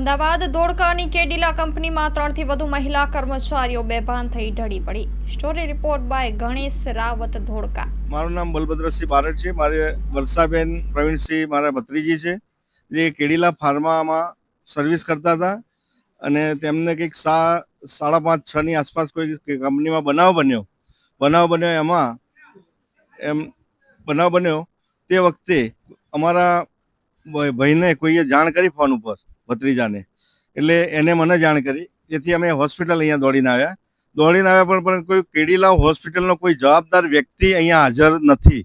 અમદાવાદ ધોળકાની કેડિલા કંપનીમાં 3 થી વધુ મહિલા કર્મચારીઓ બેભાન થઈ ઢળી પડી। Story report by Ganesh Rawat Dholka. મારું નામ બલભદ્રસિંહ બારડ છે। મારે વર્ષાબેન પ્રવીણસિંહ મારા ભત્રીજી છે, જે કેડિલા ફાર્મામાં સર્વિસ કરતા હતા અને તેમને કંઈક 5:30-6 ની આસપાસ કોઈ કંપનીમાં બનાવ બન્યો તે વખતે અમારા ભાઈને કોઈએ જાણ કરી ફોન ઉપર, ભત્રીજાને, એટલે એને મને જાણ કરી। તેથી અમે હોસ્પિટલ અહીંયા દોડીને આવ્યા પણ કોઈ કેડિલા હોસ્પિટલનો કોઈ જવાબદાર વ્યક્તિ અહીંયા હાજર નથી,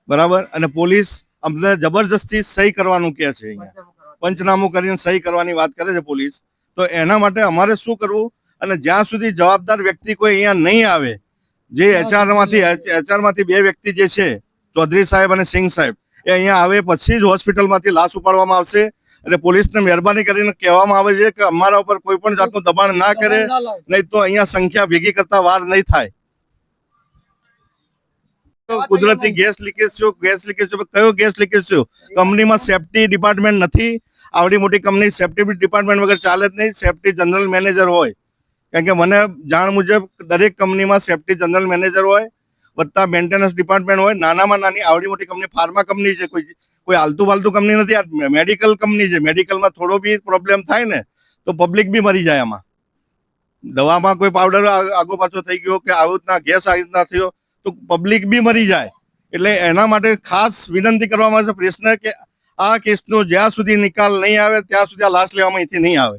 બરાબર। અને પોલીસ અમને જબરજસ્તી સહી કરવાનું કહે છે, અહીંયા પંચનામું કરીને સહી કરવાની વાત કરે છે પોલીસ। તો એના માટે અમારે શું કરવું? અને જ્યાં સુધી જવાબદાર વ્યક્તિ કોઈ અહીંયા નહીં આવે, જે એચઆરમાંથી 2 વ્યક્તિ જે છે, ચૌધરી સાહેબ અને સિંઘ સાહેબ, એ અહીંયા આવે પછી જ હોસ્પિટલમાંથી લાશ ઉપાડવામાં આવશે। અને પોલીસને મહેરબાની કરીને કહેવામાં આવે છે કે અમારા ઉપર કોઈ પણ જાતનું દબાણ ના કરે, નહીં તો અહીંયા સંખ્યા ભેગી કરતા વાર નહીં થાય। કુદરતી ગેસ લીકેજ થયો, કયો ગેસ લીકેજ થયો? કંપનીમાં સેફટી ડિપાર્ટમેન્ટ નથી। આવડી મોટી કંપની સેફટી ડિપાર્ટમેન્ટ વગર ચાલે જ નહીં। સેફટી જનરલ મેનેજર હોય, કારણ કે મને જાણ મુજબ દરેક કંપનીમાં સેફટી જનરલ મેનેજર હોય, વત્તા મેન્ટેનન્સ ડિપાર્ટમેન્ટ હોય। નાનામાં નાની આવડી મોટી કંપની ફાર્મા કંપની છે, કોઈ આલતુ ફાલતુ કંપની નથી। આ મેડિકલ કંપની છે। મેડિકલમાં થોડો બી પ્રોબ્લેમ થાય ને તો પબ્લિક બી મરી જાય। આમાં દવામાં કોઈ પાવડર આગો પાછો થઈ ગયો કે આવી રીતના ગેસ આવી રીતના થયો તો પબ્લિક બી મરી જાય। એટલે એના માટે ખાસ વિનંતી કરવામાં આવે છે પ્રેસને કે આ કેસનો જ્યાં સુધી નિકાલ નહીં આવે ત્યાં સુધી આ લાશ લેવામાં અહીંથી નહીં આવે।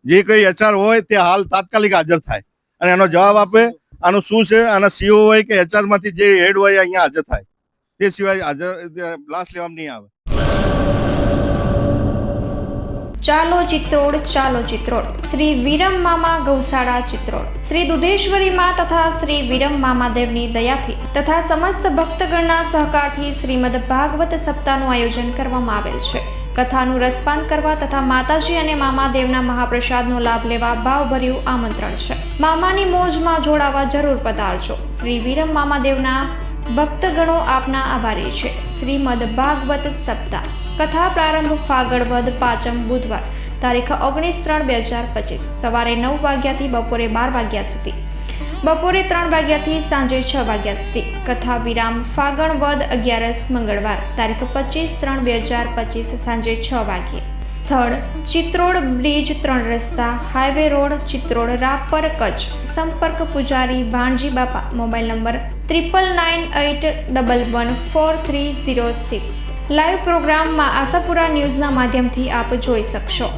જે કોઈ એચઆર હોય તે હાલ તાત્કાલિક હાજર થાય અને એનો જવાબ આપે। આનું શું છે? આના સીઓ હોય કે એચઆર માંથી જે હેડ હોય અહીંયા હાજર થાય, તે સિવાય લાશ લેવામાં નહીં આવે। ચાલો ચિત્રોડ શ્રી વિરમ મામા ગૌશાળા ચિત્રોડ શ્રી દુધેશ્વરી માં તથા શ્રી વિરમ મામાદેવની દયાથી તથા સમસ્ત ભક્તગણના સહકારથી શ્રીમદ ભાગવત સપ્તાહનું આયોજન કરવામાં આવેલ છે। કથાનું રસપાન કરવા તથા માતાજી અને મામાદેવના મહાપ્રસાદનો લાભ લેવા ભાવભર્યું આમંત્રણ છે। મામાની મોજમાં જોડાવા જરૂર પધારજો। શ્રી વિરમ મામાદેવના ભક્તગણો આપના આભારી છે। શ્રીમદ ભાગવત સપ્તાહ કથા પ્રારંભ ફાગણ વદ 5મ બુધવાર તારીખ 19/3/2025 સવારે 9 વાગ્યાથી બપોરે 12 વાગ્યા સુધી, બપોરે 3 વાગ્યાથી સાંજે 6 વાગ્યા સુધી। કથા વિરામ ફાગણ વદ 11 મંગળવાર તારીખ 25/3/2025 સાંજે 6 વાગ્યે। સ્થળ ચિત્રોડ બ્રિજ 3 રસ્તા હાઈવે રોડ ચિત્રોડ રાપર કચ્છ। સંપર્ક પૂજારી ભાણજી બાપા। Mobile number 9998114306। લાઈવ પ્રોગ્રામમાં આશાપુરા ન્યૂઝના માધ્યમથી આપ જોઈ શકશો।